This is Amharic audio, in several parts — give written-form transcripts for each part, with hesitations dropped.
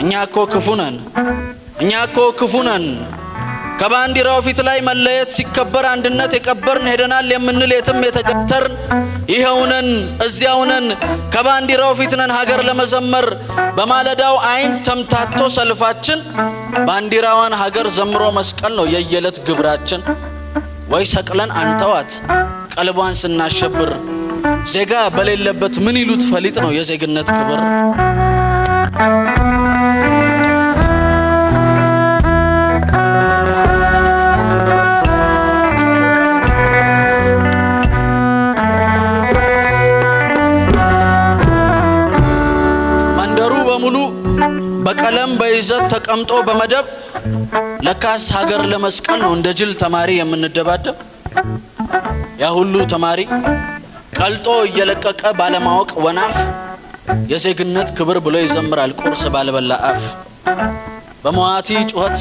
እኛ እኮ ክፉ ነን ከባንዲራው ፊት ላይ መለየት ሲከበር አንድነት የቀበርን ሄደናል የምንል የትም የተገተርን ይሄውነን እዚያውነን ከባንዲራው ፊት ነን ሀገር ለመዘመር በማለዳው አይን ተምታቶ ሰልፋችን ባንዲራዋን ሀገር ዘምሮ መስቀል ነው የየለት ግብራችን ወይ ሰቅለን አንተዋት ቀልቧን ስናሸብር ዜጋ በሌለበት ምን ይሉት ፈሊጥ ነው የዜግነት ክብር ሙሉ በቀለም በይዘት ተቀምጦ በመደብ ለካስ ሀገር ለመስቀል ነው እንደ ጅል ተማሪ የምንደባደብ ያ ሁሉ ተማሪ ቀልጦ እየለቀቀ ባለማወቅ ወናፍ የዜግነት ክብር ብሎ ይዘምራል ቁርስ ባልበላ አፍ በመዋቲ ጩኸት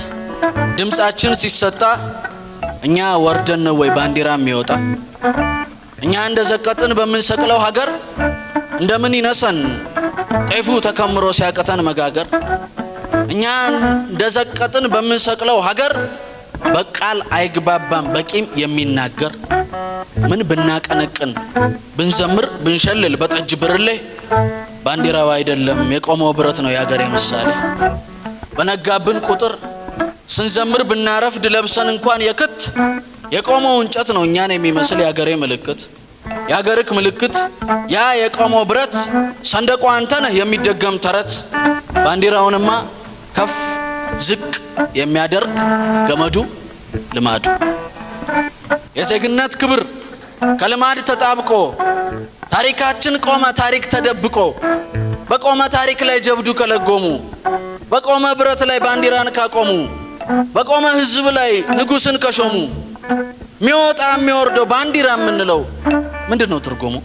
ድምጻችን ሲሰጣ እኛ ወርደን ነው ወይ ባንዲራ የሚወጣ እኛ እንደዘቀጥን በመንሰቅለው ሀገር እንደምን ይነሰን ጤፉ ተከምሮ ሲያቀተን መጋገር እኛ እንደዘቀጥን በመንሰቅለው ሀገር በቃል አይግባባም በቂም የሚናገር ምን ብናቀነቅን ብንዘምር ብንሸልል በጠጅ ብርሌ ባንዲራው አይደለም የቆመው ብረት ነው ያገሬ ምሳሌ በነጋብን ቁጥር ስንዘምር ብናረፍድ ለብሰን እንኳን የክት የቆመው እንጨት ነው እኛን የሚመስል ያገሬ ምልክት ያገርክ ምልክት ያ የቆመው ብረት ሰንደቁ አንተ ነህ የሚደገም ተረት ባንዲራውንማ ከፍ ዝቅ የሚያደርግ ገመዱ ልማዱ የዜግነት ክብር ከልማድ ተጣብቆ ታሪካችን ቆመ ታሪክ ተደብቆ በቆመ ታሪክ ላይ ጀብዱ ከለጎሙ በቆመ ብረት ላይ ባንዲራን ካቆሙ በቆመ ህዝብ ላይ ንጉስን ከሾሙ ሚወጣ የሚወርደው ባንዲራ ምንለው ምንድነው ትርጉሙ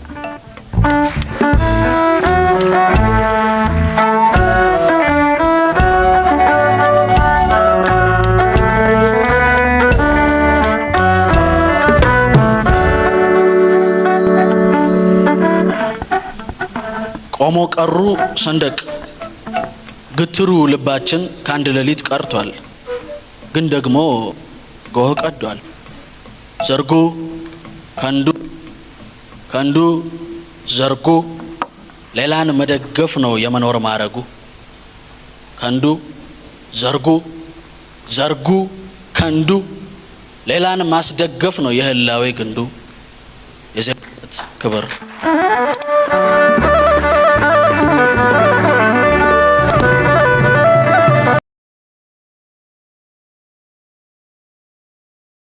ቆሞ ቀሩ ሰንደቅ ግትሩ ልባችን ካንድ ሌሊት ቀርቷል ግን ደግሞ ጎህ ቀዷል ዘርጉ ከንዱ ዘርጉ ሌላን መደገፍ ነው የመኖር ማረጉ ከንዱ ዘርጉ ከንዱ ሌላን ማስደገፍ ነው የህላዌ ግንዱ የዜግነት ክብር